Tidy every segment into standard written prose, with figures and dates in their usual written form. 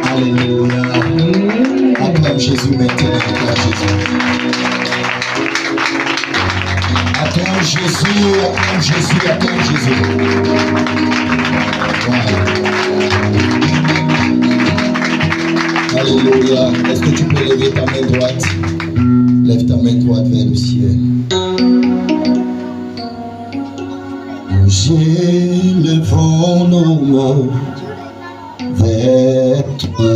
Alléluia. Acclame Jésus maintenant. Acclame Jésus. Acclame Jésus. Acclame Jésus. Voilà. Alléluia. Est-ce que tu peux lever ta main droite? Lève ta main droite vers le ciel. Nous élevons nos mains vers toi.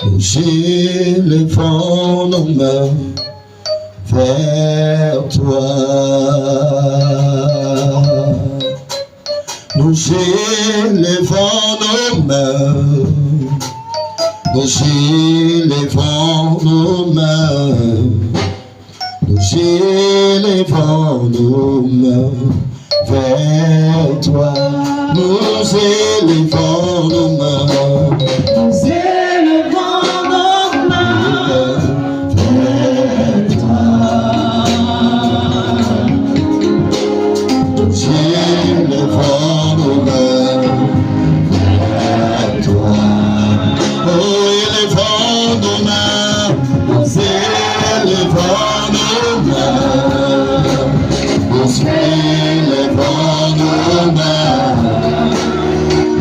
Nous élevons nos mains vers toi. Nous élevons nos mains. Nous élevons nos mains. Nous élevons nos mains vers toi. Nous élevons nos mains. Nous élevons nos mains vers toi. Nous élevons nos mains vers toi. Oh, élevons nos mains. Nous élevons nos mains. Nous élevons nos mains.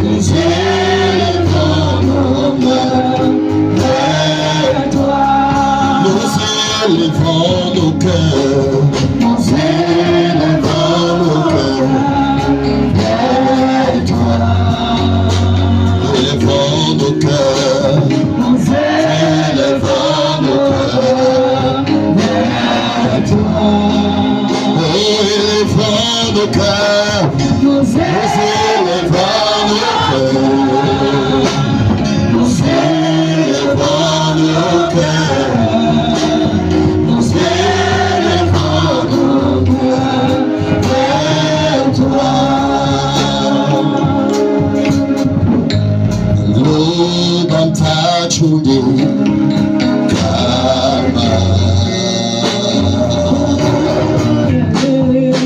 Nous élevons nos mains vers toi. Nous élevons nos cœurs. Nous élevons nos cœurs vers toi. Élevons nos cœurs. Nous élevons nos cœurs vers toi. Oh, élevons nos cœurs. Nous Nous élevons nos cœurs. Nous élevons nos cœurs. Nous élevons nos cœurs vers toi. Lord, I'm touched with you.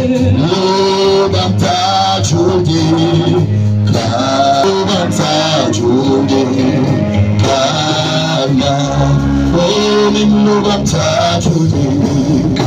Lord, I'm touched with you. Lord, I'm touched with you. Oh, Lord, I'm touched with you.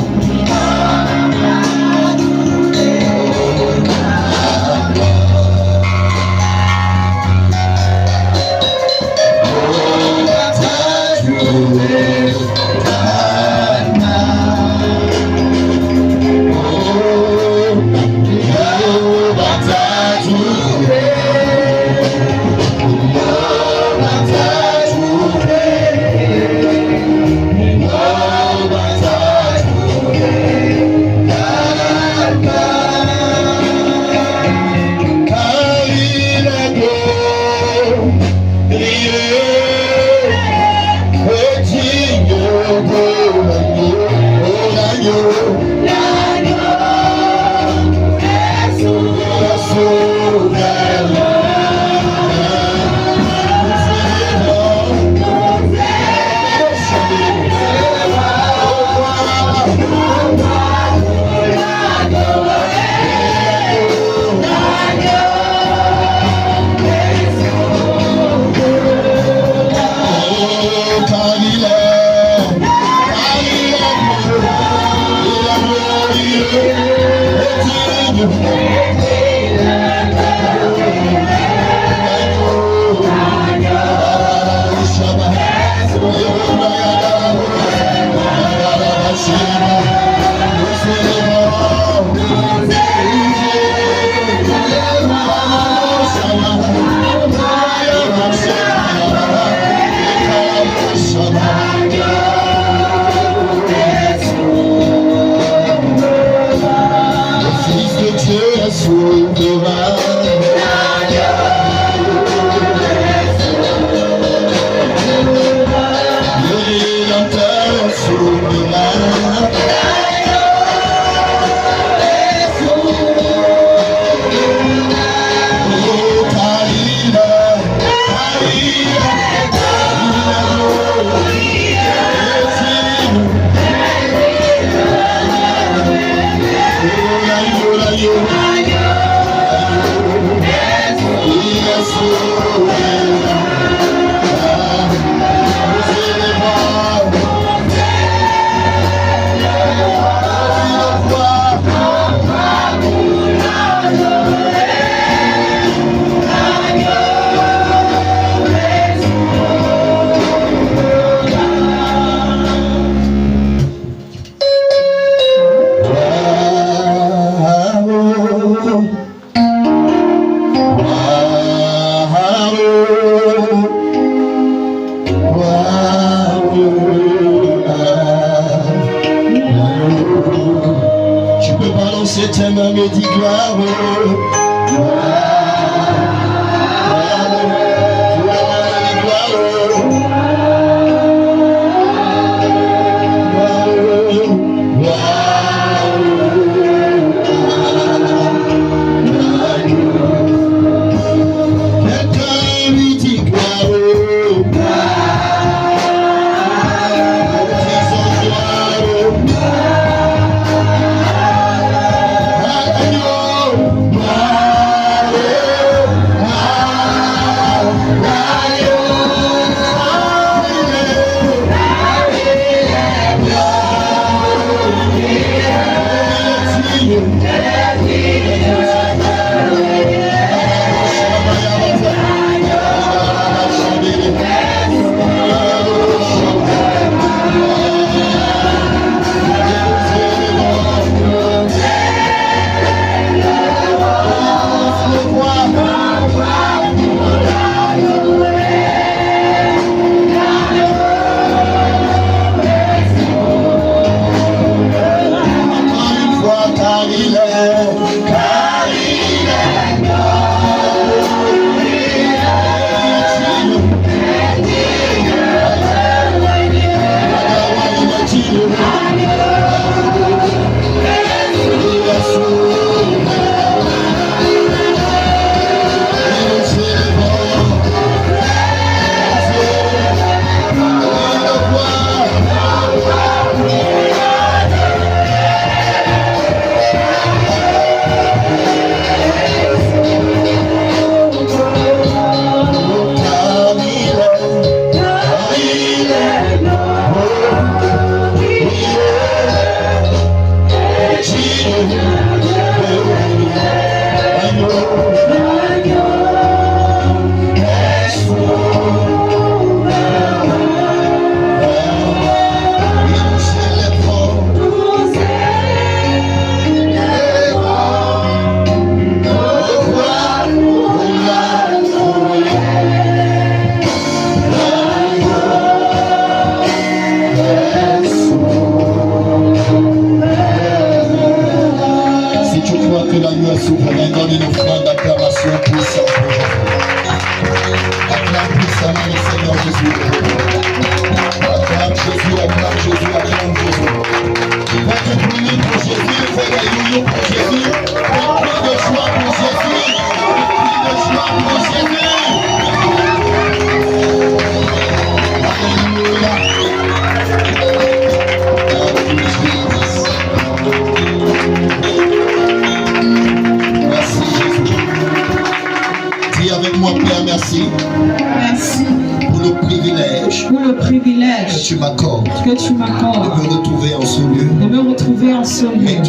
Que tu m'accordes de me retrouver en ce lieu.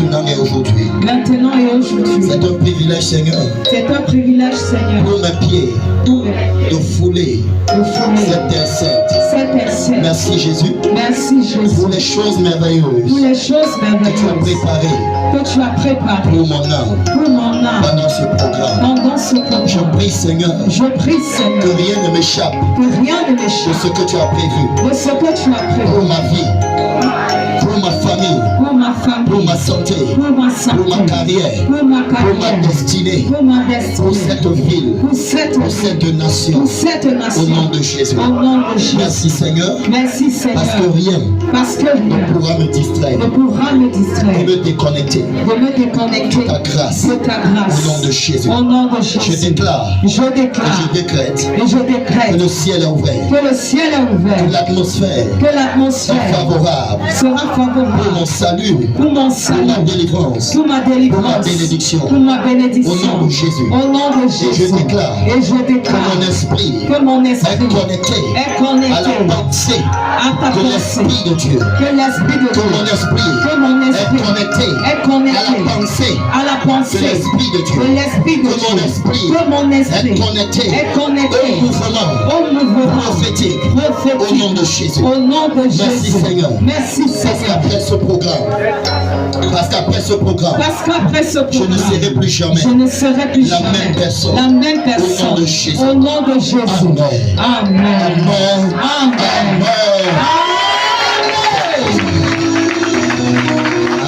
Maintenant et aujourd'hui. C'est un privilège, Seigneur. Pour mes pieds de fouler cette terre sainte. Merci Jésus. Pour les choses merveilleuses que tu as préparées pour mon âme pendant ce programme. Je prie Seigneur que rien ne m'échappe de ce que tu as prévu pour ma vie, pour ma famille, pour ma santé, pour ma carrière, pour ma destinée, pour cette ville, pour cette nation, au nom de Jésus. Merci Seigneur, parce que rien ne pourra me distraire, et me déconnecter de ta grâce, au nom de Jésus. Je déclare et je décrète que le ciel est ouvert, que l'atmosphère sera favorable pour mon salut, pour mon salut, pour ma délivrance, pour ma bénédiction, pour ma bénédiction, au nom de Jésus. Au nom de Jésus. Et je déclare que mon esprit est connecté à la pensée de l'Esprit de Dieu. Que mon esprit est connecté à la pensée de l'Esprit de Dieu. Que mon esprit est connecté au mouvement prophétique au nom de Jésus. Merci Seigneur. Parce qu'après ce programme, je ne serai plus jamais la même personne. Au nom de Jésus. Amen. Amen. Amen.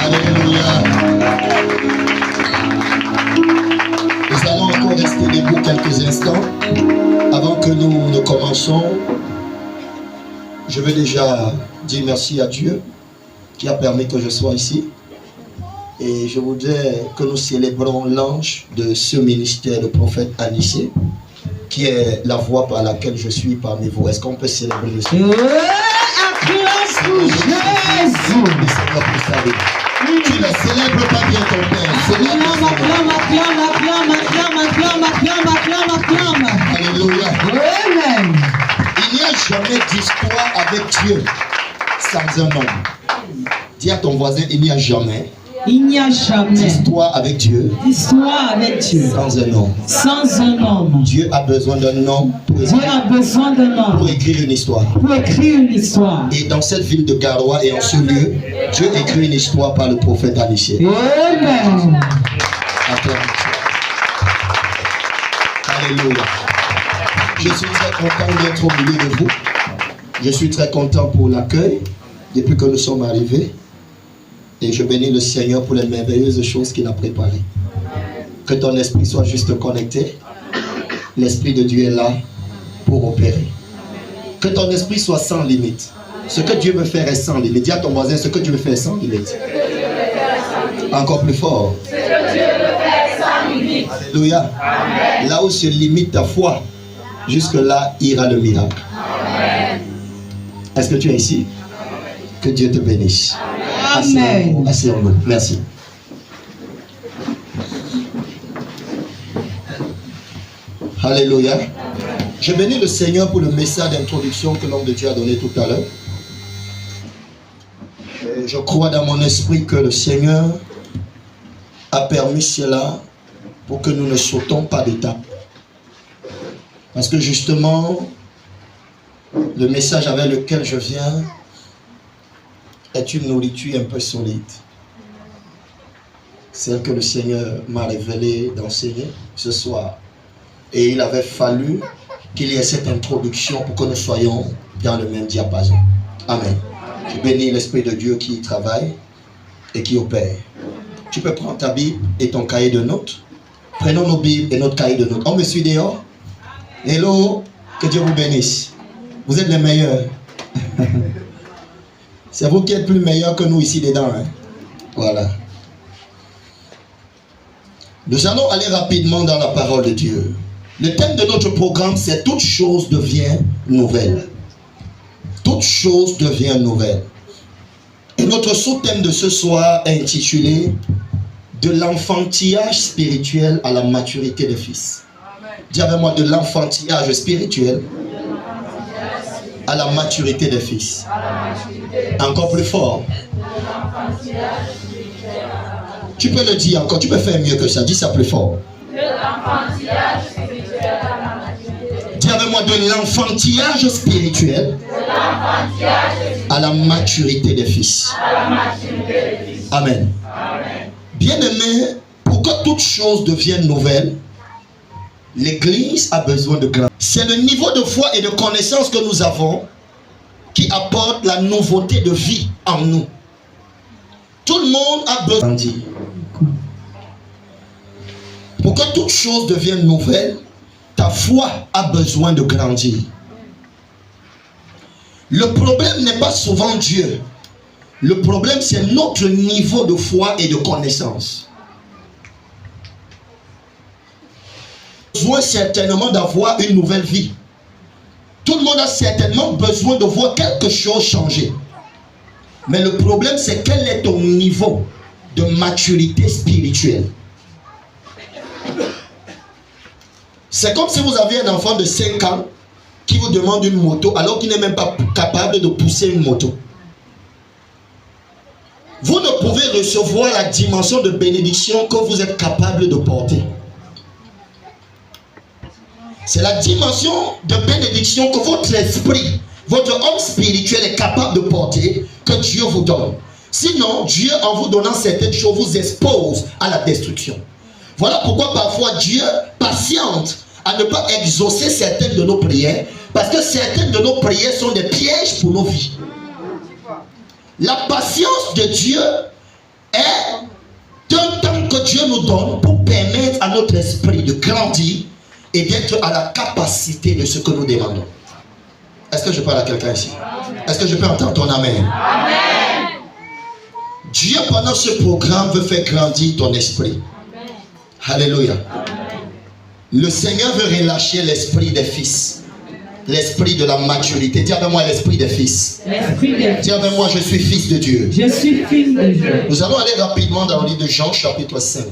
Alléluia. Nous allons encore rester debout quelques instants avant que nous ne commençons. Je veux déjà dire merci à Dieu qui a permis que je sois ici. Et je voudrais que nous célébrons l'ange de ce ministère, le prophète Anissé, qui est la voix par laquelle je suis parmi vous. Est-ce qu'on peut célébrer le Seigneur? Acclame pour Jésus. Tu ne célèbres pas bien ton Père. Acclame. Alléluia. Amen. Il n'y a jamais d'histoire avec Dieu sans un homme. Dis à ton voisin, il n'y a jamais d'histoire avec Dieu sans un homme. Dieu a besoin d'un homme pour écrire une histoire. Et dans cette ville de Garoua et en ce lieu, Dieu écrit une histoire par le prophète Anissé. Amen. Alléluia. Je suis très content d'être au milieu de vous. Je suis très content pour l'accueil depuis que nous sommes arrivés. Et je bénis le Seigneur pour les merveilleuses choses qu'il a préparées. Que ton esprit soit juste connecté. L'Esprit de Dieu est là pour opérer. Que ton esprit soit sans limite. Ce que Dieu veut faire est sans limite. Dis à ton voisin, ce que Dieu veut faire est sans limite. Encore plus fort. Ce que Dieu veut faire est sans limite. Alléluia. Amen. Là où se limite ta foi, jusque là ira le miracle. Amen. Est-ce que tu es ici? Que Dieu te bénisse. Amen. Asseyons-nous. Merci. Alléluia. Je bénis le Seigneur pour le message d'introduction que l'homme de Dieu a donné tout à l'heure. Je crois dans mon esprit que le Seigneur a permis cela pour que nous ne sautons pas d'étape. Parce que justement, le message avec lequel je viens est une nourriture un peu solide. Celle que le Seigneur m'a révélé d'enseigner ce soir. Et il avait fallu qu'il y ait cette introduction pour que nous soyons dans le même diapason. Amen. Je bénis l'Esprit de Dieu qui travaille et qui opère. Tu peux prendre ta Bible et ton cahier de notes. Prenons nos Bibles et notre cahier de notes. On me suit dehors? Hello, que Dieu vous bénisse. Vous êtes les meilleurs. C'est vous qui êtes plus meilleurs que nous ici dedans. Hein? Voilà. Nous allons aller rapidement dans la parole de Dieu. Le thème de notre programme, c'est « Toute chose devient nouvelle ». Toute chose devient nouvelle. Et notre sous-thème de ce soir est intitulé « De l'enfantillage spirituel à la maturité des fils ». Dis avec moi, de l'enfantillage spirituel à la maturité des fils. Encore plus fort. Tu peux le dire encore, tu peux faire mieux que ça, dis ça plus fort. Dis avec moi, de l'enfantillage spirituel à la maturité des fils. Amen. Bien-aimé, pour que toute chose devienne nouvelle, l'Église a besoin de grâce. C'est le niveau de foi et de connaissance que nous avons qui apporte la nouveauté de vie en nous. Tout le monde a besoin de grandir. Pour que toute chose devienne nouvelle, ta foi a besoin de grandir. Le problème n'est pas souvent Dieu. Le problème, c'est notre niveau de foi et de connaissance. Besoin certainement d'avoir une nouvelle vie. Tout le monde a certainement besoin de voir quelque chose changer. Mais le problème, c'est quel est ton niveau de maturité spirituelle. C'est comme si vous aviez un enfant de 5 ans qui vous demande une moto alors qu'il n'est même pas capable de pousser une moto. Vous ne pouvez recevoir la dimension de bénédiction que vous êtes capable de porter. C'est la dimension de bénédiction que votre esprit, votre homme spirituel est capable de porter, que Dieu vous donne. Sinon, Dieu, en vous donnant certaines choses, vous expose à la destruction. Voilà pourquoi parfois Dieu patiente à ne pas exaucer certaines de nos prières, parce que certaines de nos prières sont des pièges pour nos vies. La patience de Dieu est un temps que Dieu nous donne pour permettre à notre esprit de grandir et d'être à la capacité de ce que nous demandons. Est-ce que je parle à quelqu'un ici? Est-ce que je peux entendre ton amen? Amen. Dieu, pendant ce programme, veut faire grandir ton esprit. Amen. Alléluia. Amen. Le Seigneur veut relâcher l'esprit des fils. L'esprit de la maturité. Dis avec moi l'esprit des fils. Dis avec moi, je suis fils de Dieu. Je suis fils de Dieu. Nous allons aller rapidement dans le livre de Jean, chapitre 5.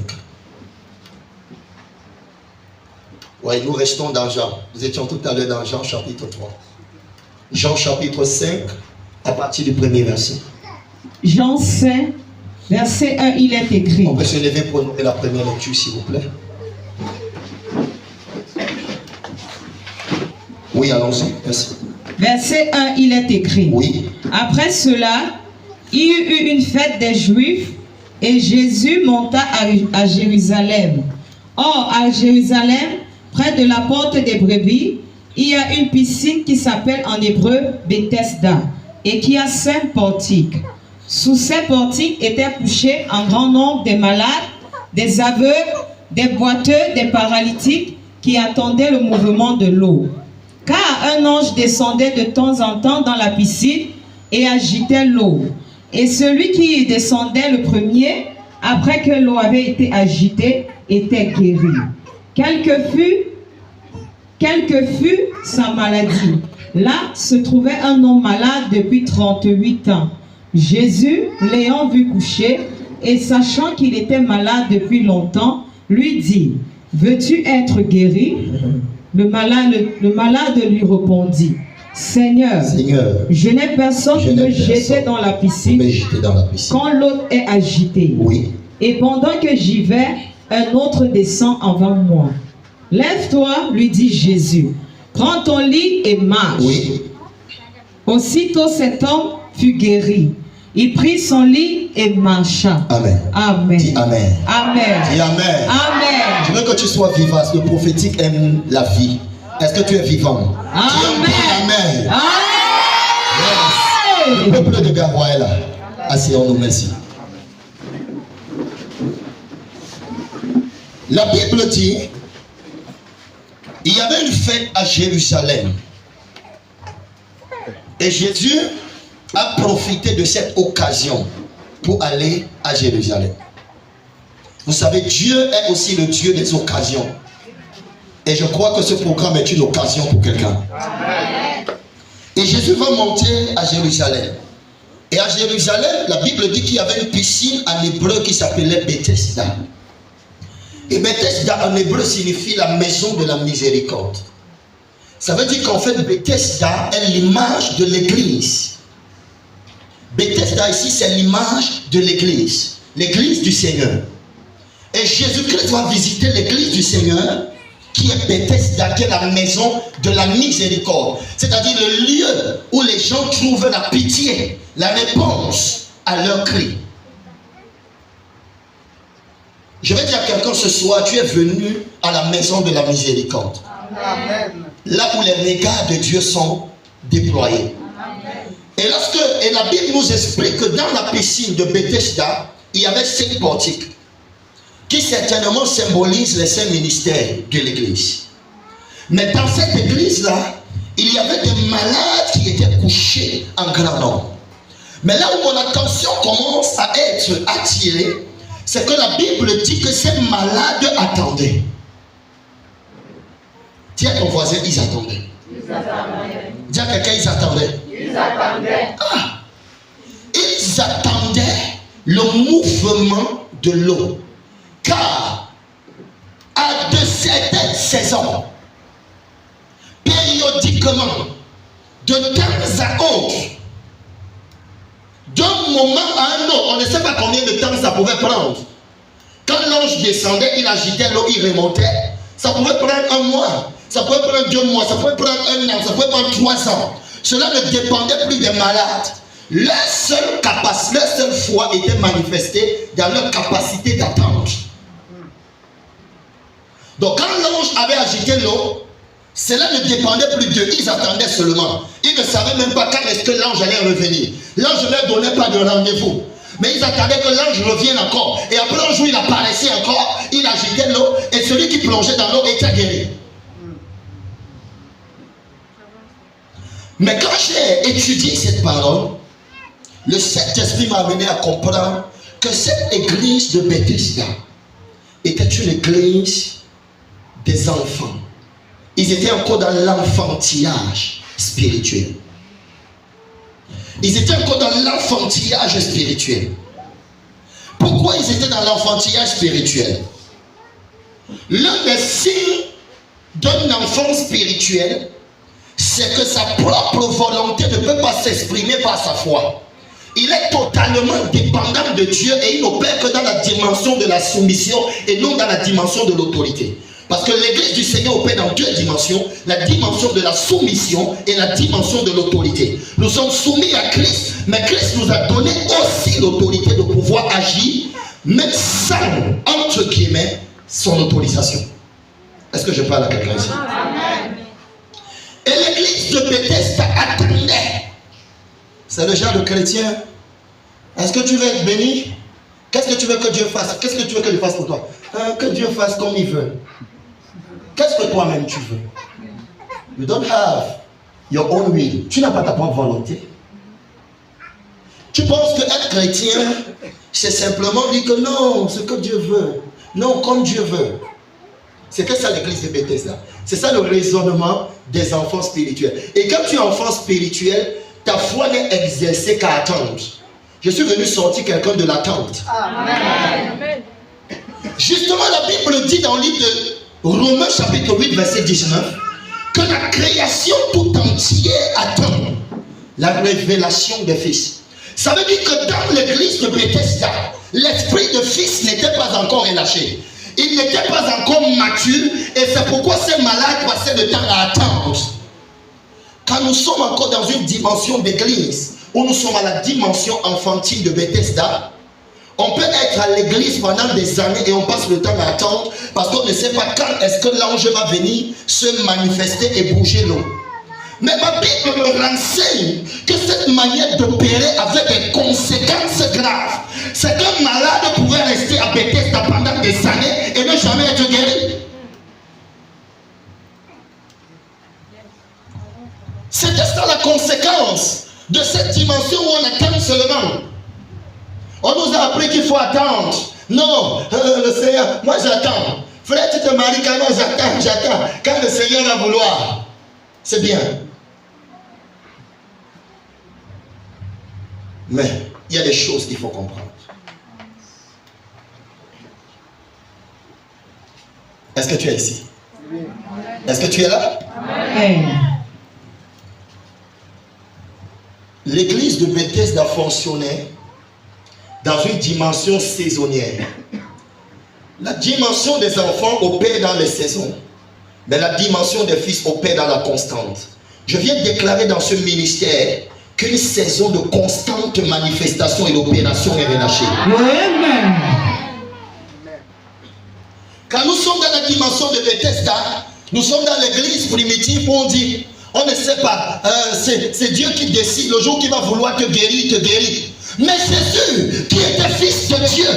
Oui, nous restons dans Jean. Nous étions tout à l'heure dans Jean, chapitre 3. Jean, chapitre 5, à partir du premier verset. Jean 5, verset 1, il est écrit. On peut se lever pour nommer la première lecture, s'il vous plaît. Oui, allons-y. Merci. Verset 1, il est écrit. Oui. Après cela, il y eut une fête des Juifs et Jésus monta à Jérusalem. Or, à Jérusalem, près de la porte des brebis, il y a une piscine qui s'appelle en hébreu Bethesda et qui a 5 portiques. Sous ces portiques étaient couchés un grand nombre de malades, des aveugles, des boiteux, des paralytiques qui attendaient le mouvement de l'eau. Car un ange descendait de temps en temps dans la piscine et agitait l'eau. Et celui qui y descendait le premier, après que l'eau avait été agitée, était guéri. Quelle que fût sa maladie. Là se trouvait un homme malade depuis 38 ans. Jésus, l'ayant vu coucher, et sachant qu'il était malade depuis longtemps, lui dit, « Veux-tu être guéri ?» Le malade lui répondit, « Seigneur, je n'ai personne qui me jette dans la piscine quand l'eau est agitée. Oui. Et pendant que j'y vais, un autre descend avant moi. Lève-toi, lui dit Jésus, prends ton lit et marche. » Oui. Aussitôt cet homme fut guéri. Il prit son lit et marcha. Amen. Amen. Dis Amen. Amen. Dis Amen. Amen. Je veux que tu sois vivant. Le prophétique aime la vie. Est-ce que tu es vivant? Amen. Amen. Amen. Yes. Le peuple de Garoua est là. Asseyons-nous, merci. La Bible dit, il y avait une fête à Jérusalem. Et Jésus a profité de cette occasion pour aller à Jérusalem. Vous savez, Dieu est aussi le Dieu des occasions. Et je crois que ce programme est une occasion pour quelqu'un. Et Jésus va monter à Jérusalem. Et à Jérusalem, la Bible dit qu'il y avait une piscine en hébreu qui s'appelait Bethesda. Et Bethesda en hébreu signifie la maison de la miséricorde. Ça veut dire qu'en fait, Bethesda est l'image de l'église. Bethesda ici, c'est l'image de l'église. L'église du Seigneur. Et Jésus-Christ va visiter l'église du Seigneur, qui est Bethesda, qui est la maison de la miséricorde. C'est-à-dire le lieu où les gens trouvent la pitié, la réponse à leurs cris. Je vais dire à quelqu'un ce soir, tu es venu à la maison de la miséricorde. Amen. Là où les regards de Dieu sont déployés. Amen. Et la Bible nous explique que dans la piscine de Bethesda, il y avait 5 portiques qui certainement symbolisent les 5 ministères de l'église. Mais dans cette église-là, il y avait des malades qui étaient couchés en grand nombre. Mais là où mon attention commence à être attirée, c'est que la Bible dit que ces malades attendaient. Dis à ton voisin, ils attendaient. Dis à quelqu'un, ils attendaient. Ils attendaient. Ah! Ils ils attendaient le mouvement de l'eau. Car à de certaines saisons, périodiquement, de temps à autre, d'un moment à un autre, on ne sait pas combien de temps ça pouvait prendre. Quand l'ange descendait, il agitait l'eau, il remontait. Ça pouvait prendre un mois, ça pouvait prendre 2 mois, ça pouvait prendre 1 an, ça pouvait prendre 3 ans. Cela ne dépendait plus des malades. Leur seule foi était manifestée dans leur capacité d'attendre. Donc quand l'ange avait agité l'eau, cela ne dépendait plus d'eux, ils attendaient seulement. Ils ne savaient même pas quand est-ce que l'ange allait revenir. L'ange ne leur donnait pas de rendez-vous. Mais ils attendaient que l'ange revienne encore. Et après un jour, il apparaissait encore, il agitait l'eau, et celui qui plongeait dans l'eau était guéri. Mais quand j'ai étudié cette parole, le Saint-Esprit m'a amené à comprendre que cette église de Bethesda était une église des enfants. Ils étaient encore dans l'enfantillage spirituel. Ils étaient encore dans l'enfantillage spirituel. Pourquoi ils étaient dans l'enfantillage spirituel? L'un des signes d'un enfant spirituel, c'est que sa propre volonté ne peut pas s'exprimer par sa foi. Il est totalement dépendant de Dieu et il n'opère que dans la dimension de la soumission et non dans la dimension de l'autorité. Parce que l'église du Seigneur opère dans 2 dimensions, la dimension de la soumission et la dimension de l'autorité. Nous sommes soumis à Christ, mais Christ nous a donné aussi l'autorité de pouvoir agir, même sans, entre guillemets, son autorisation. Est-ce que je parle à quelqu'un ici? Et l'église de Bethesda attendait. C'est le genre de chrétien. Est-ce que tu veux être béni? Qu'est-ce que tu veux que Dieu fasse? Qu'est-ce que tu veux que Dieu fasse pour toi? Que Dieu fasse comme il veut. Qu'est-ce que toi-même tu veux? You don't have your own will. Tu n'as pas ta propre volonté. Tu penses qu'être chrétien, c'est simplement dire que non, ce que Dieu veut. Non, comme Dieu veut. C'était ça l'église de Bethesda. C'est ça le raisonnement des enfants spirituels. Et quand tu es enfant spirituel, ta foi n'est exercée qu'à attendre. Je suis venu sortir quelqu'un de l'attente. Amen. Justement, la Bible dit dans le livre de Romains chapitre 8, verset 19, que la création tout entière attend la révélation des fils. Ça veut dire que dans l'église de Bethesda, l'esprit de fils n'était pas encore relâché. Il n'était pas encore mature et c'est pourquoi ces malades passaient le temps à attendre. Quand nous sommes encore dans une dimension d'église, où nous sommes à la dimension enfantine de Bethesda, on peut être à l'église pendant des années et on passe le temps à attendre parce qu'on ne sait pas quand est-ce que l'ange va venir se manifester et bouger l'eau. Mais ma Bible me renseigne que cette manière d'opérer avait des conséquences graves. C'est qu'un malade pouvait rester à Bethesda pendant des années et ne jamais être guéri. C'était ça la conséquence de cette dimension où on attend seulement. On nous a appris qu'il faut attendre. Non, le Seigneur, moi j'attends. Frère, tu te maries quand moi j'attends. Quand le Seigneur va vouloir, c'est bien. Mais il y a des choses qu'il faut comprendre. Est-ce que tu es ici? Est-ce que tu es là? Amen. L'église de Bethesda fonctionnait dans une dimension saisonnière. La dimension des enfants opère dans les saisons, mais la dimension des fils opère dans la constante. Je viens de déclarer dans ce ministère qu'une saison de constante manifestation et d'opération est relâchée. Amen. Quand nous sommes dans la dimension de Bethesda, nous sommes dans l'église primitive où on dit, on ne sait pas, c'est Dieu qui décide, le jour qu'il va vouloir te guérir, te guérit. Mais Jésus, qui était fils de Dieu,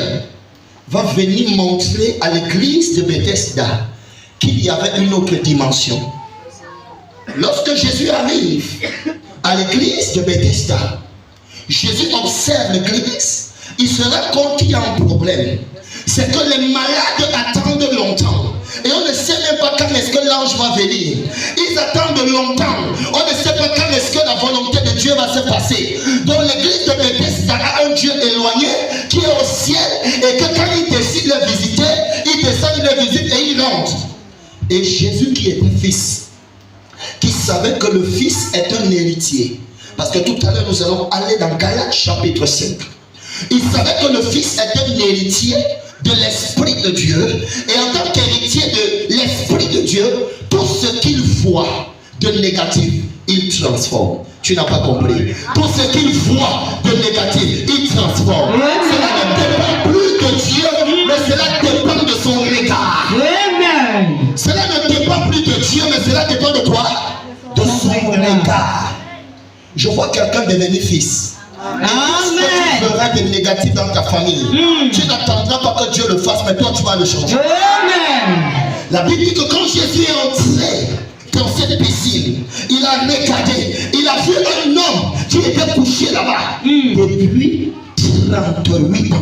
va venir montrer à l'église de Bethesda qu'il y avait une autre dimension. Lorsque Jésus arrive à l'église de Bethesda, Jésus observe l'église, il se rend compte qu'il y a un problème. C'est que les malades attendent longtemps. Et on ne sait même pas quand est-ce que l'ange va venir. Ils attendent de longtemps. On ne sait pas quand est-ce que la volonté de Dieu va se passer. Donc l'église de Bethesda a un Dieu éloigné qui est au ciel et que quand il décide de le visiter, il descend, il le visite et il rentre. Et Jésus qui était fils, qui savait que le fils est un héritier. Parce que tout à l'heure nous allons aller dans Galates chapitre 5. Il savait que le fils est un héritier de l'Esprit de Dieu. Et en tant qu'héritier de l'Esprit de Dieu, tout ce qu'il voit de négatif, il transforme. Tu n'as pas compris. Tout ce qu'il voit de négatif, il transforme. Cela ne dépend plus de Dieu, mais cela dépend de son regard. Cela ne dépend plus de Dieu, mais cela dépend de quoi? De son regard. Je vois quelqu'un devenir fils. Tu feras des négatifs dans ta famille. Tu n'attendras pas que Dieu le fasse, mais toi tu vas le changer. La Bible dit que quand Jésus est entré dans cette piscine, il a regardé, il a vu un homme qui était couché là-bas depuis 38 ans.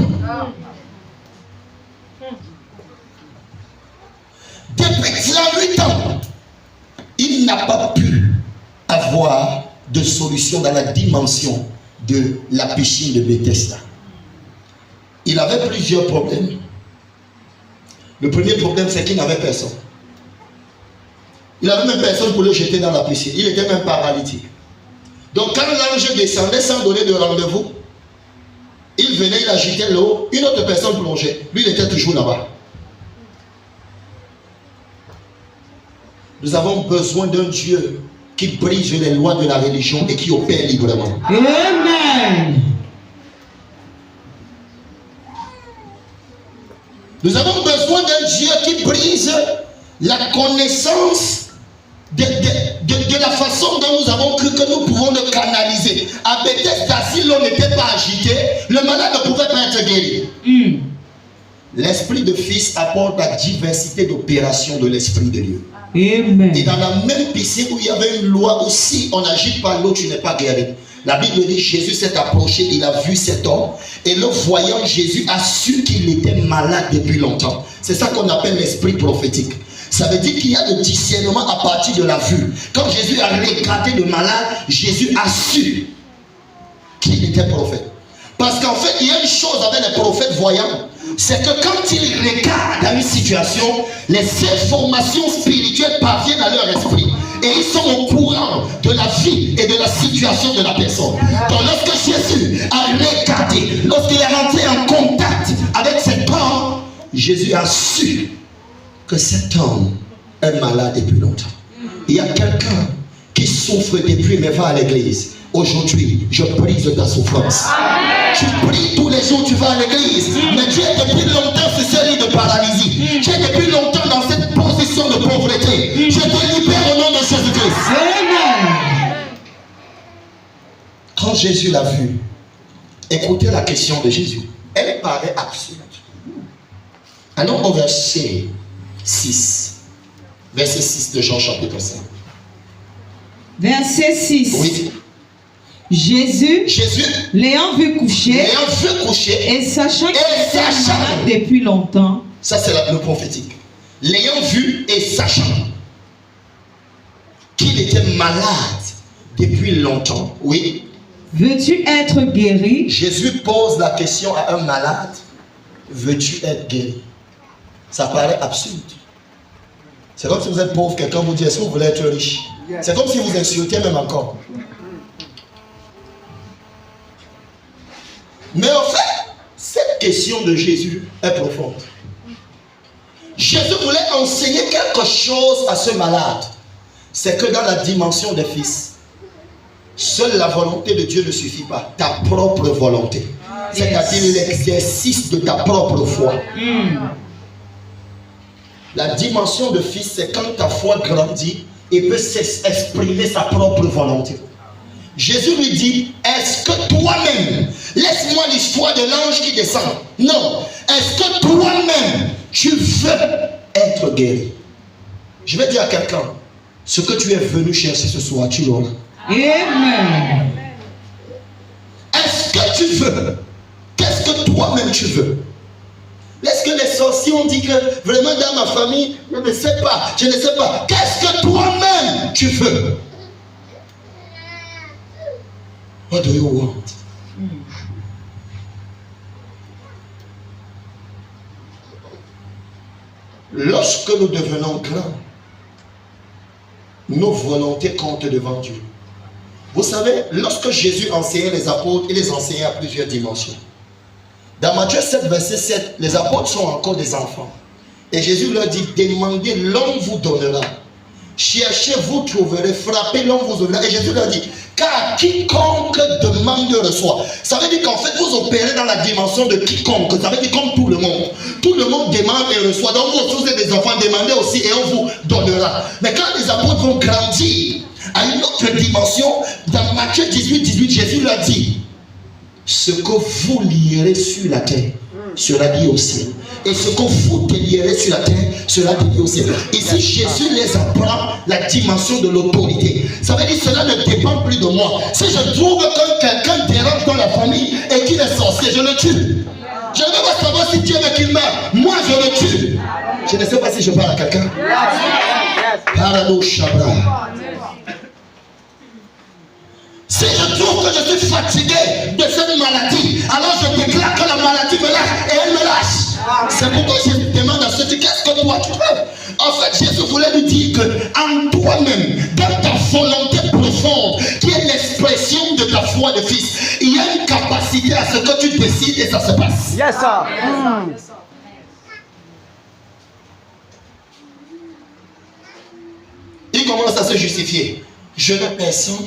Depuis 38 ans, il n'a pas pu avoir de solution dans la dimension de la piscine de Bethesda. Il avait plusieurs problèmes. Le premier problème, c'est qu'il n'avait personne. Il n'avait même personne pour le jeter dans la piscine. Il était même paralytique. Donc quand l'ange descendait sans donner de rendez-vous, il venait, il agitait l'eau, une autre personne plongeait. Lui, il était toujours là-bas. Nous avons besoin d'un Dieu qui brise les lois de la religion et qui opère librement. Amen. Nous avons besoin d'un Dieu qui brise la connaissance de la façon dont nous avons cru que nous pouvons le canaliser. À Bethesda, si l'eau n'était pas agitée, le malade ne pouvait pas être guéri. L'esprit de fils apporte la diversité d'opérations de l'esprit de Dieu. Amen. Et dans la même piscine où il y avait une loi où si on n'agite pas l'eau, tu n'es pas guéri. La Bible dit Jésus s'est approché, il a vu cet homme et le voyant, Jésus a su qu'il était malade depuis longtemps. C'est ça qu'on appelle l'esprit prophétique. Ça veut dire qu'il y a le discernement à partir de la vue. Quand Jésus a regardé le malade, Jésus a su qu'il était prophète. Parce qu'en fait, il y a une chose avec les prophètes voyants, c'est que quand ils regardent à une situation, les informations spirituelles parviennent à leur esprit. Et ils sont au courant de la vie et de la situation de la personne. Donc lorsque Jésus a regardé, lorsqu'il est rentré en contact avec cet homme, Jésus a su que cet homme est malade depuis longtemps. Il y a quelqu'un qui souffre depuis mais va à l'église. Aujourd'hui, je brise ta souffrance. Tu pries tous les jours, tu vas à l'église. Mais tu es depuis longtemps sur ce lit de paralysie. Tu es depuis longtemps dans cette position de pauvreté. Je te libère au nom de Jésus-Christ. Quand Jésus l'a vu, écoutez la question de Jésus. Elle paraît absurde. Allons au verset 6. Verset 6 de Jean chapitre 5. Verset 6. Oui. Jésus, l'ayant vu coucher, et sachant qu'il était malade depuis longtemps. Ça c'est le prophétique. L'ayant vu et sachant qu'il était malade depuis longtemps. Oui. Veux-tu être guéri? Jésus pose la question à un malade. Veux-tu être guéri? Ça paraît absurde. C'est comme si vous êtes pauvre, quelqu'un vous dit est-ce que vous voulez être riche? C'est comme si vous insultiez même encore. Mais en fait, cette question de Jésus est profonde. Jésus voulait enseigner quelque chose à ce malade. C'est que dans la dimension des fils, seule la volonté de Dieu ne suffit pas. Ta propre volonté. C'est-à-dire l'exercice de ta propre foi. La dimension de fils, c'est quand ta foi grandit et peut exprimer sa propre volonté. Jésus lui dit, est-ce que toi-même, laisse-moi l'histoire de l'ange qui descend. Non, est-ce que toi-même, tu veux être guéri? Je vais dire à quelqu'un, ce que tu es venu chercher ce soir, tu l'auras. Amen. Est-ce que tu veux? Qu'est-ce que toi-même tu veux? Est-ce que les sorciers ont dit que vraiment dans ma famille, je ne sais pas. Qu'est-ce que toi-même tu veux? What do you want? Lorsque nous devenons grands, nos volontés comptent devant Dieu. Vous savez, lorsque Jésus enseignait les apôtres, il les enseignait à plusieurs dimensions. Dans Matthieu 7, verset 7, les apôtres sont encore des enfants. Et Jésus leur dit, demandez, l'homme vous donnera. Cherchez, vous trouverez. Frappez, l'homme vous donnera. Et Jésus leur dit, car quiconque demande reçoit. Ça veut dire qu'en fait, vous opérez dans la dimension de quiconque. Ça veut dire comme tout le monde. Tout le monde demande et reçoit. Donc vous êtes des enfants, demandez aussi et on vous donnera. Mais quand les apôtres vont grandir à une autre dimension, dans Matthieu 18, Jésus leur dit, ce que vous lierez sur la terre sera lié au ciel. Et ce que vous délierez sur la terre sera lié au ciel. Ici, Jésus les apprend la dimension de l'autorité. Ça veut dire que cela ne dépend plus de moi. Si je trouve que quelqu'un dérange dans la famille et qu'il est sorcier, je le tue. Je ne veux pas savoir si Dieu veut qu'il meure. Moi, je le tue. Je ne sais pas si je parle à quelqu'un. Parano Shabra. Si je trouve que je suis fatigué de cette maladie, alors je déclare que la maladie me lâche et elle me lâche. C'est pourquoi je demande à ceux qui, qu'est-ce que toi tu veux? En fait, Jésus voulait lui dire que en toi-même, dans ta volonté profonde, qui est l'expression de ta foi de fils, il y a une capacité à ce que tu décides et ça se passe. Yes, sir. Il commence à se justifier. Je n'ai personne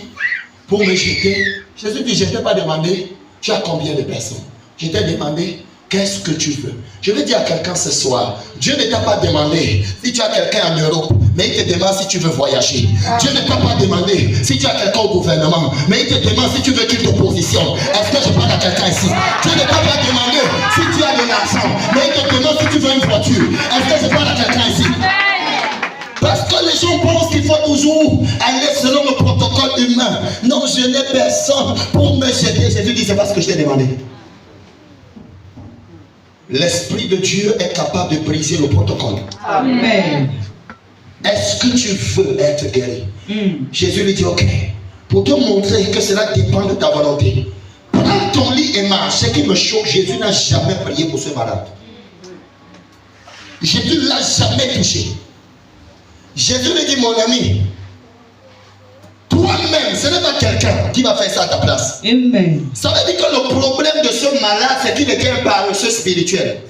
pour me jeter. Jésus dit, je ne t'ai pas demandé, tu as combien de personnes? Je t'ai demandé, qu'est-ce que tu veux? Je vais dire à quelqu'un ce soir, Dieu ne t'a pas demandé si tu as quelqu'un en Europe, mais il te demande si tu veux voyager. Dieu ne t'a pas demandé si tu as quelqu'un au gouvernement, mais il te demande si tu veux qu'il te positionne. Est-ce que je parle à quelqu'un ici? Dieu ne t'a pas demandé si tu as de l'argent, mais il te demande si tu veux une voiture. Est-ce que je parle à quelqu'un ici? Parce que les gens pensent qu'il faut toujours aller selon le protocole humain. Non, je n'ai personne pour me jeter. Jésus dit, c'est pas ce que je t'ai demandé. L'Esprit de Dieu est capable de briser le protocole. Amen. Est-ce que tu veux être guéri? Jésus lui dit, ok. Pour te montrer que cela dépend de ta volonté, prends ton lit et marche. Ce qui me choque, Jésus n'a jamais prié pour ce malade. Jésus ne l'a jamais touché. Jésus lui dit, mon ami, toi-même, ce n'est pas quelqu'un qui va faire ça à ta place. Amen. Ça veut dire que le problème de ce malade, c'est qu'il est un paresseux spirituel.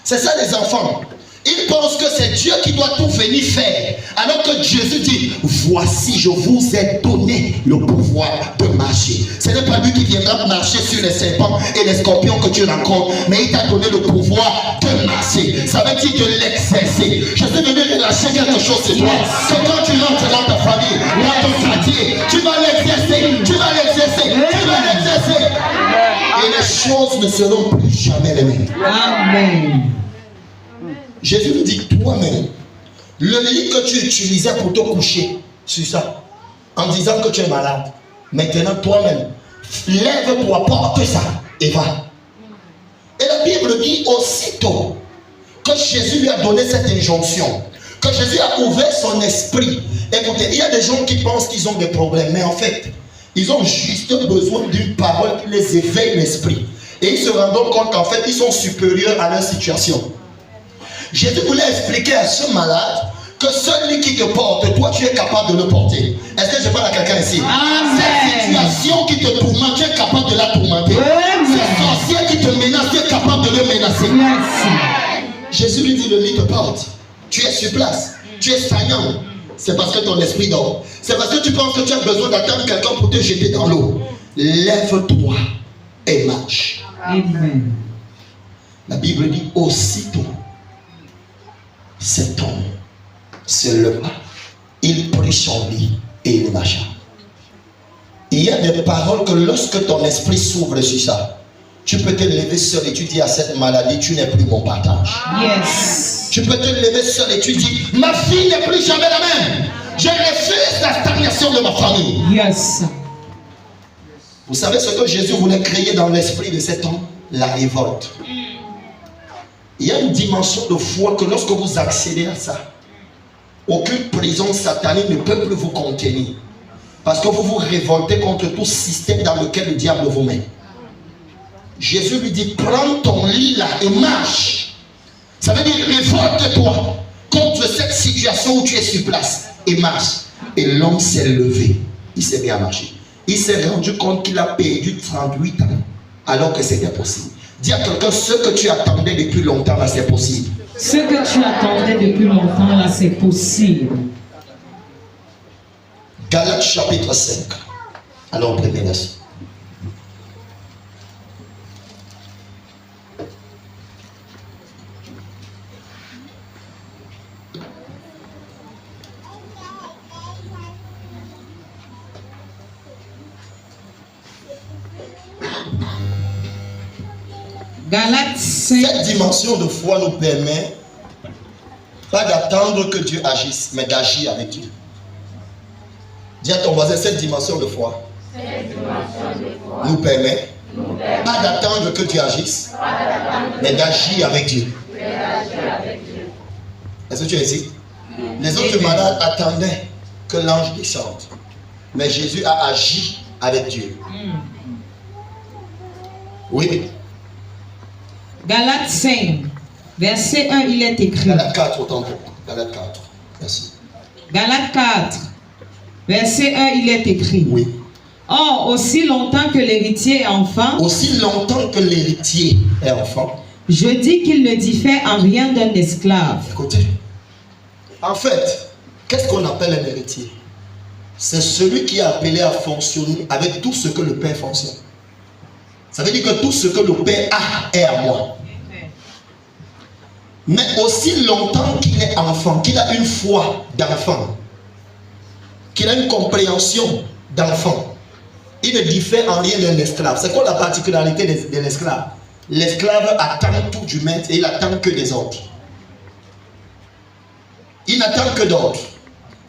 C'est ça les enfants. Ils pensent que c'est Dieu qui doit tout venir faire. Alors que Jésus dit, voici, je vous ai donné le pouvoir de marcher. Ce n'est pas lui qui viendra marcher sur les serpents et les scorpions que tu rencontres, mais il t'a donné le pouvoir de marcher. Ça veut dire de l'exercer. Je suis venu relâcher quelque chose sur toi. Que quand tu rentres dans ta famille, dans ton quartier, tu vas l'exercer, tu vas l'exercer, tu vas l'exercer. Et les choses ne seront plus jamais les mêmes. Amen. Jésus nous dit, toi-même, le lit que tu utilisais pour te coucher sur ça, en disant que tu es malade, maintenant toi-même, lève-toi, porte ça et va. Et la Bible dit aussitôt que Jésus lui a donné cette injonction, que Jésus a ouvert son esprit. Écoutez, il y a des gens qui pensent qu'ils ont des problèmes, mais en fait, ils ont juste besoin d'une parole qui les éveille l'esprit. Et ils se rendent compte qu'en fait, ils sont supérieurs à leur situation. Jésus voulait expliquer à ce malade que celui qui te porte, toi tu es capable de le porter. Est-ce que je parle à quelqu'un ici? Amen. Cette situation qui te tourmente, tu es capable de la tourmenter. Ce sorcier qui te menace, tu es capable de le menacer. Merci. Jésus lui dit, le lit te porte. Tu es sur place. Tu es stagnant. C'est parce que ton esprit dort. C'est parce que tu penses que tu as besoin d'attendre quelqu'un pour te jeter dans l'eau. Lève-toi et marche. Amen. La Bible dit aussitôt. Cet homme se leva, il prit son lit et il marcha. Il y a des paroles que lorsque ton esprit s'ouvre sur ça, tu peux te lever seul et tu dis à cette maladie, tu n'es plus mon partage. Yes. Tu peux te lever seul et tu dis, ma fille n'est plus jamais la même. Je refuse la stagnation de ma famille. Yes. Vous savez ce que Jésus voulait créer dans l'esprit de cet homme? La révolte. Il y a une dimension de foi que lorsque vous accédez à ça, aucune prison satanique ne peut plus vous contenir. Parce que vous vous révoltez contre tout système dans lequel le diable vous met. Jésus lui dit, prends ton lit là et marche. Ça veut dire, révolte-toi contre cette situation où tu es sur place et marche. Et l'homme s'est levé. Il s'est mis à marcher. Il s'est rendu compte qu'il a perdu 38 ans alors que c'était possible. Dis à quelqu'un, ce que tu attendais depuis longtemps là, c'est possible. Ce que tu attendais depuis longtemps là, c'est possible. Galates chapitre 5. Alors, première verset. Galates 5. Cette dimension de foi nous permet pas d'attendre que Dieu agisse, mais d'agir avec Dieu. Dis à ton voisin, cette dimension de foi nous permet pas d'attendre que Dieu agisse, mais d'agir avec Dieu. Est-ce que tu es ici? Les autres malades attendaient que l'ange descende, mais Jésus a agi avec Dieu. Oui. Galates 5, verset 1, il est écrit. Galates 4, autant pour moi. Galates 4. Merci. Galates 4, verset 1, il est écrit. Oui. Or, aussi longtemps que l'héritier est enfant, aussi longtemps que l'héritier est enfant, je dis qu'il ne diffère en rien d'un esclave. Écoutez, en fait, qu'est-ce qu'on appelle un héritier? C'est celui qui est appelé à fonctionner avec tout ce que le Père fonctionne. Ça veut dire que tout ce que le Père a est à moi. Mais aussi longtemps qu'il est enfant, qu'il a une foi d'enfant, qu'il a une compréhension d'enfant, il ne diffère en rien d'un esclave. C'est quoi la particularité de l'esclave? L'esclave attend tout du maître et il attend que des ordres. Il n'attend que d'ordres.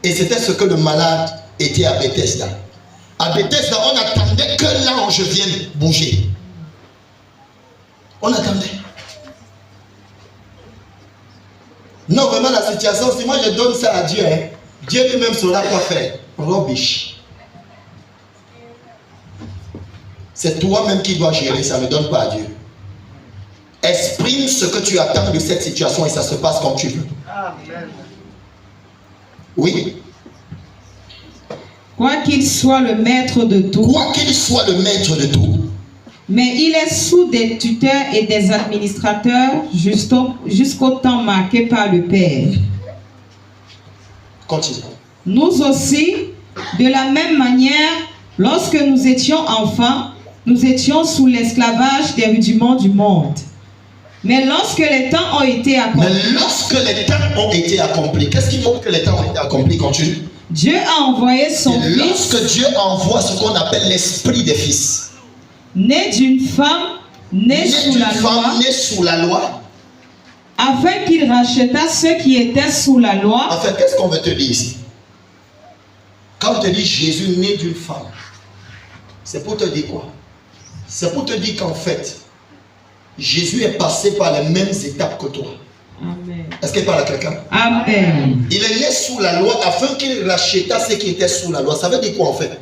Et c'était ce que le malade était à Bethesda. À Bethesda, on attendait que l'ange vienne bouger. On attendait. Non, vraiment, la situation, si moi je donne ça à Dieu, hein, Dieu lui-même saura quoi faire. Rubbish. C'est toi-même qui dois gérer, ça ne donne pas à Dieu. Exprime ce que tu attends de cette situation et ça se passe comme tu veux. Amen. Oui. Quoi qu'il soit le maître de tout. Quoi qu'il soit le maître de tout. Mais il est sous des tuteurs et des administrateurs jusqu'au temps marqué par le Père. Continue. Nous aussi, de la même manière, lorsque nous étions enfants, nous étions sous l'esclavage des rudiments du monde. Mais lorsque les temps ont été accomplis. Qu'est-ce qui montre que les temps ont été accomplis? Continue. Dieu a envoyé son Fils. Lorsque Dieu envoie ce qu'on appelle l'esprit des fils. Né d'une femme, né sous la loi, afin qu'il racheta ceux qui étaient sous la loi. En fait, qu'est-ce qu'on veut te dire ici? Quand on te dit Jésus né d'une femme, c'est pour te dire quoi? C'est pour te dire qu'en fait, Jésus est passé par les mêmes étapes que toi. Amen. Est-ce qu'il parle à quelqu'un? Amen. Il est né sous la loi afin qu'il racheta ceux qui étaient sous la loi. Ça veut dire quoi en fait?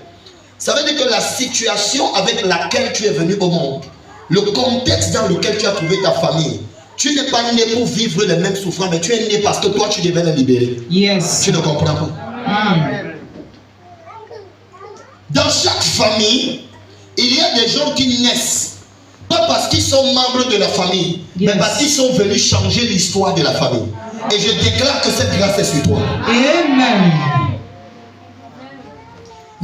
Ça veut dire que la situation avec laquelle tu es venu au monde, le contexte dans lequel tu as trouvé ta famille, tu n'es pas né pour vivre les mêmes souffrances, mais tu es né parce que toi tu devais les libérer. Yes. Tu ne comprends pas? Amen. Dans chaque famille, il y a des gens qui naissent, pas parce qu'ils sont membres de la famille, mais parce qu'ils sont venus changer l'histoire de la famille. Et je déclare que cette grâce est sur toi. Amen.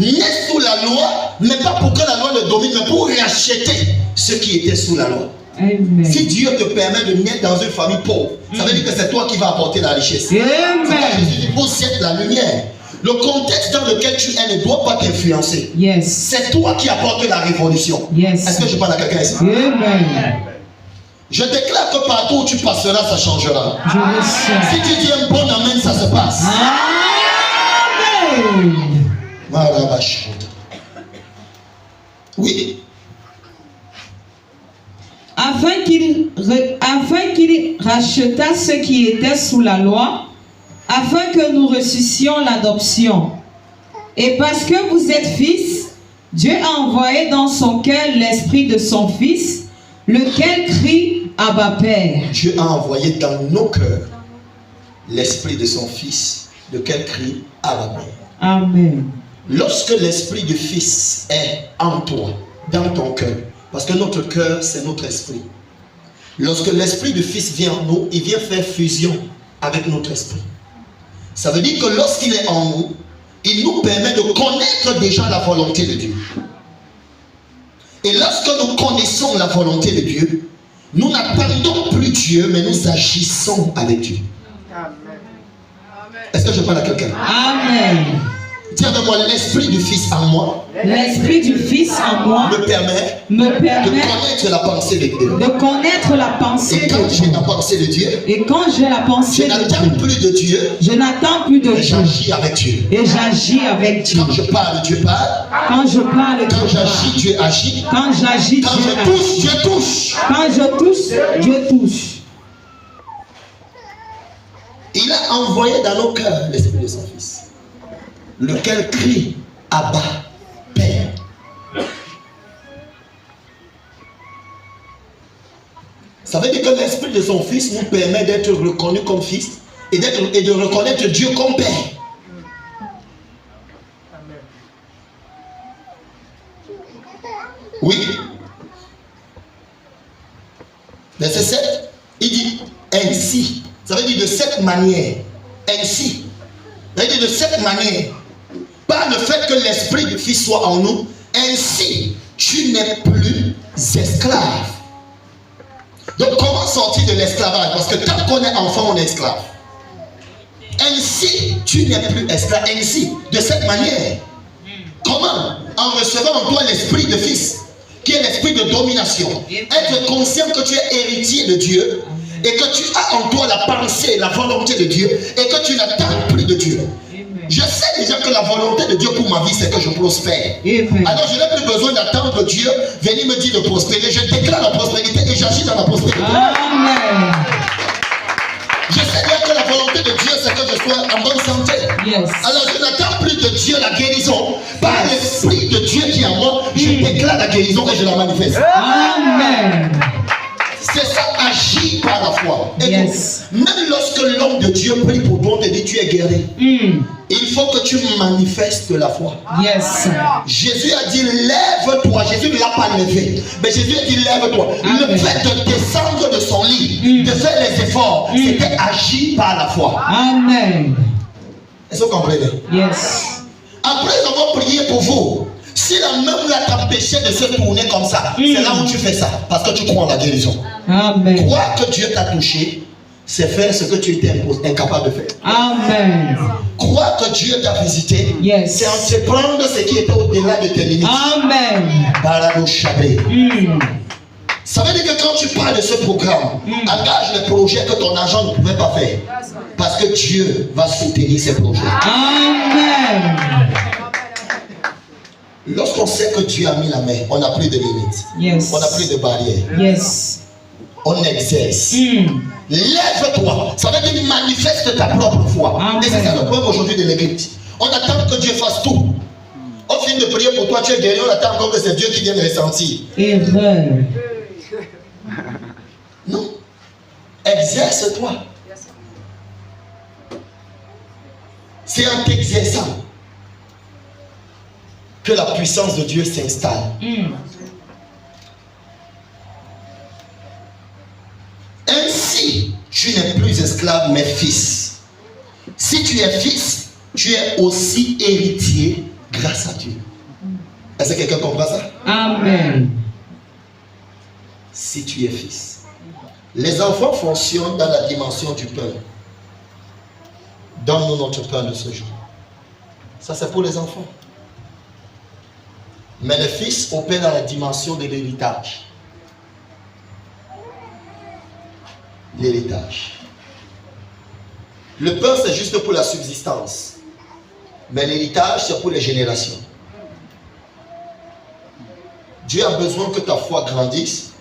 Né sous la loi, mais pas pour que la loi le domine, mais pour racheter ceux qui étaient sous la loi. Amen. Si Dieu te permet de naître dans une famille pauvre, ça veut dire que c'est toi qui vas apporter la richesse. Amen. Jésus dit, vous êtes la lumière. Le contexte dans lequel tu es ne doit pas t'influencer. Yes. C'est toi qui apportes la révolution. Yes. Est-ce que je parle à quelqu'un ici? Amen. Je déclare que partout où tu passeras, ça changera. Je le sais. Si tu dis un bon amen, ça se passe. Amen. Oui. Afin afin qu'il racheta ceux qui étaient sous la loi, afin que nous reçussions l'adoption. Et parce que vous êtes fils, Dieu a envoyé dans son cœur l'esprit de son Fils, lequel crie Abba Père. Dieu a envoyé dans nos cœurs l'esprit de son Fils, lequel crie Abba Père. Amen. Lorsque l'esprit du Fils est en toi, dans ton cœur, parce que notre cœur, c'est notre esprit. Lorsque l'esprit du Fils vient en nous, il vient faire fusion avec notre esprit. Ça veut dire que lorsqu'il est en nous, il nous permet de connaître déjà la volonté de Dieu. Et lorsque nous connaissons la volonté de Dieu, nous n'attendons plus Dieu, mais nous agissons avec Dieu. Est-ce que je parle à quelqu'un? Amen. Dis avec moi, l'esprit du Fils en moi. L'esprit du Fils en moi me permet de connaître la pensée de Dieu. De connaître la pensée et quand j'ai la pensée de Dieu, et quand j'ai la pensée je n'attends plus de Dieu. Je n'attends plus de Dieu. J'agis avec Dieu. Et j'agis avec Dieu. Quand je parle, Dieu parle. Quand je parle, quand j'agis, Dieu agit. Quand j'agis, quand je touche, Dieu touche. Quand je touche, Dieu touche. Il a envoyé dans nos cœurs l'esprit de son Fils, lequel crie Abba, Père. Ça veut dire que l'esprit de son Fils nous permet d'être reconnus comme fils et de reconnaître Dieu comme Père. Oui. Verset 7, il dit ainsi. Ça veut dire de cette manière. Ainsi. Ça veut dire de cette manière. Par le fait que l'esprit du Fils soit en nous, ainsi tu n'es plus esclave. Donc comment sortir de l'esclavage? Parce que quand on est enfant, on est esclave. Ainsi tu n'es plus esclave. Ainsi, de cette manière. Comment? En recevant en toi l'esprit de Fils, qui est l'esprit de domination. Être conscient que tu es héritier de Dieu et que tu as en toi la pensée, la volonté de Dieu et que tu n'attends plus de Dieu. Je sais déjà que la volonté de Dieu pour ma vie, c'est que je prospère. Alors je n'ai plus besoin d'attendre Dieu venir me dire de prospérer. Je déclare la prospérité et j'agis dans la prospérité. Amen. Je sais bien que la volonté de Dieu, c'est que je sois en bonne santé. Yes. Alors je n'attends plus de Dieu la guérison. Par l'esprit de Dieu qui est en moi, je déclare la guérison et je la manifeste. Amen. C'est ça, agir par la foi. Et yes. Même lorsque l'homme de Dieu prie pour toi, on te dit tu es guéri. Il faut que tu manifestes la foi. Yes. Jésus a dit lève-toi. Jésus ne l'a pas levé, mais Jésus a dit lève-toi. Le fait de descendre de son lit, de faire les efforts, c'était agir par la foi. Amen. Est-ce que vous comprenez? Yes. Après avoir prié pour vous, si la main là t'empêchait de se tourner comme ça, c'est là où tu fais ça, parce que tu crois en la guérison. Amen. Croire que Dieu t'a touché, c'est faire ce que tu étais incapable de faire. Amen. Croire que Dieu t'a visité, yes. c'est entreprendre ce qui était au-delà de tes limites. Amen. Ça veut dire que quand tu parles de ce programme, engage les projets que ton agent ne pouvait pas faire. Parce que Dieu va soutenir ces projets. Amen. Lorsqu'on sait que Dieu a mis la main, on n'a plus de limites. Yes. On n'a plus de barrières. Yes. On exerce. Lève-toi. Ça veut dire manifeste ta propre foi. Amen. Et c'est ça le problème aujourd'hui de l'église. On attend que Dieu fasse tout. On finit de prier pour toi, tu es guéri, on attend encore que c'est Dieu qui vienne ressentir. Erreur. Non. Exerce-toi. C'est en t'exerçant que la puissance de Dieu s'installe. Ainsi, tu n'es plus esclave, mais fils. Si tu es fils, tu es aussi héritier grâce à Dieu. Est-ce que quelqu'un comprend ça? Amen. Si tu es fils. Les enfants fonctionnent dans la dimension du pain. Donne-nous notre pain de ce jour. Ça, c'est pour les enfants. Mais le fils opère dans la dimension de l'héritage. L'héritage. Le pain, c'est juste pour la subsistance. Mais l'héritage, c'est pour les générations. Dieu a besoin que ta foi grandisse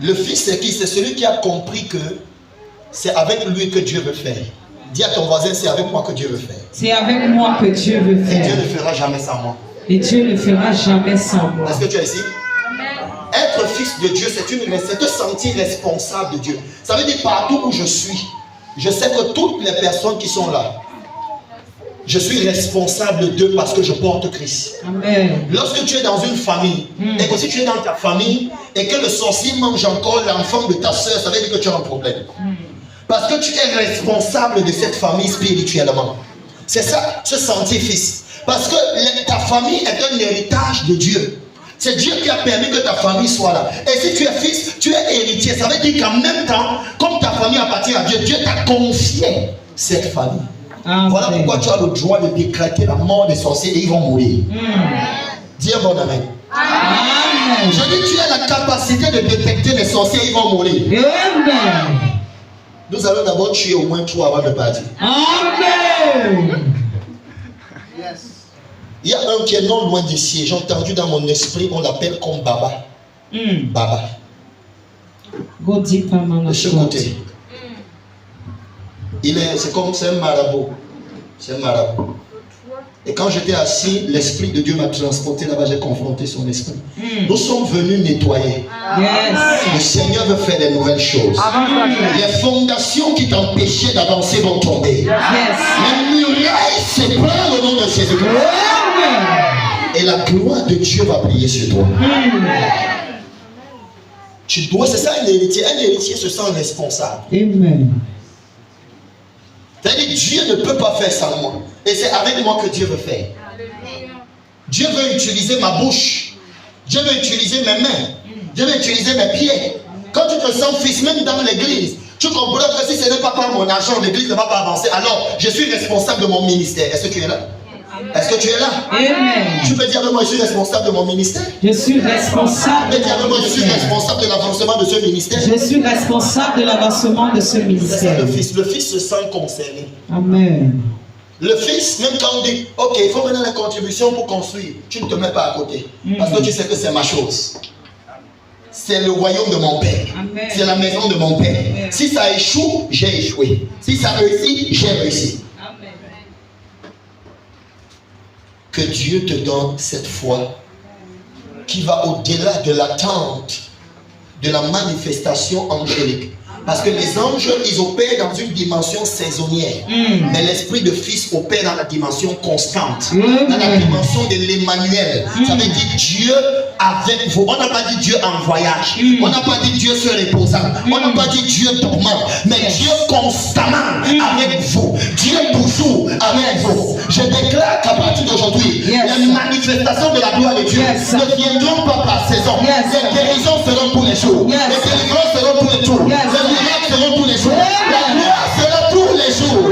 Le Fils, c'est qui? C'est celui qui a compris que c'est avec lui que Dieu veut faire. Dis à ton voisin, c'est avec moi que Dieu veut faire. C'est avec moi que Dieu veut faire. Et Dieu ne fera jamais sans moi. Et Dieu ne fera jamais sans moi. Est-ce que tu es ici? Être fils de Dieu, c'est te sentir responsable de Dieu. Ça veut dire partout où je suis, je sais que toutes les personnes qui sont là, je suis responsable d'eux parce que je porte Christ. Amen. Lorsque tu es dans une famille, et que si tu es dans ta famille, et que le sorcier mange encore l'enfant de ta soeur, ça veut dire que tu as un problème. Parce que tu es responsable de cette famille spirituellement. C'est ça, se sentir fils. Parce que ta famille est un héritage de Dieu. C'est Dieu qui a permis que ta famille soit là. Et si tu es fils, tu es héritier. Ça veut dire qu'en même temps, comme ta famille appartient à Dieu, Dieu t'a confié cette famille. Amen. Voilà pourquoi tu as le droit de décréter la mort des sorciers et ils vont mourir. Dis un bon amen. Amen. Je dis, tu as la capacité de détecter les sorciers et ils vont mourir. Amen. Nous allons d'abord tuer au moins 3 avant de partir. Amen. Il y a un qui est non loin d'ici. J'ai entendu dans mon esprit, on l'appelle comme Baba. Baba. De ce côté. C'est un marabout. C'est un marabout. Et quand j'étais assis, l'Esprit de Dieu m'a transporté là-bas, j'ai confronté son esprit. Nous sommes venus nettoyer. Le Seigneur veut faire des nouvelles choses. Les fondations qui t'empêchaient d'avancer vont tomber. Les murailles s'ébranlent au nom de Jésus-Christ. Et la gloire de Dieu va briller sur toi. Tu dois, c'est ça un héritier. Un héritier se sent responsable. Amen. C'est-à-dire Dieu ne peut pas faire sans moi. Et c'est avec moi que Dieu veut faire. Dieu veut utiliser ma bouche. Dieu veut utiliser mes mains. Dieu veut utiliser mes pieds. Quand tu te sens fils, même dans l'église, tu comprends que si ce n'est pas par mon argent, l'église ne va pas avancer. Alors, je suis responsable de mon ministère. Est-ce que tu es là? Est-ce que tu es là? Amen. Tu peux dire avec moi, je suis responsable de mon ministère? Je suis responsable. Tu peux dire avec moi, je suis responsable de l'avancement de ce ministère? Je suis responsable de l'avancement de ce ministère. Le fils se sent concerné. Amen. Le fils, même quand on dit, ok, il faut mener la contribution pour construire, tu ne te mets pas à côté. Parce que tu sais que c'est ma chose. C'est le royaume de mon Père. C'est la maison de mon Père. Amen. Si ça échoue, j'ai échoué. Si ça réussit, j'ai réussi. Amen. Que Dieu te donne cette foi qui va au-delà de l'attente de la manifestation angélique. Parce que les anges, ils opèrent dans une dimension saisonnière. Mais l'esprit de fils opère dans la dimension constante. Dans la dimension de l'Emmanuel. Ça veut dire Dieu avec vous. On n'a pas dit Dieu en voyage. On n'a pas dit Dieu se reposant. On n'a pas dit Dieu dormant. Mais Dieu constamment avec vous. Dieu toujours avec vous. Je déclare qu'à partir d'aujourd'hui, les manifestations de la gloire de Dieu ne viendront pas par saison. Les guérisons seront tous les jours. Les délivrances seront tous les jours. Les miracles seront tous les jours. La gloire sera tous les jours.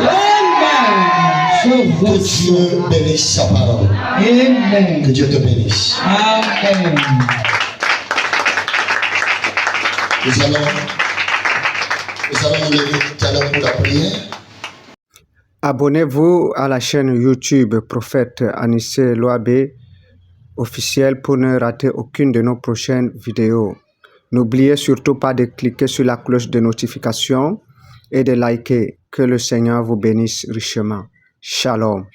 Que Dieu bénisse sa parole. Amen. Que Dieu te bénisse. Amen. Nous allons nous lever tout à l'heure pour la prière. Abonnez-vous à la chaîne YouTube Prophète Anissé Loabé officiel pour ne rater aucune de nos prochaines vidéos. N'oubliez surtout pas de cliquer sur la cloche de notification et de liker. Que le Seigneur vous bénisse richement. Shalom.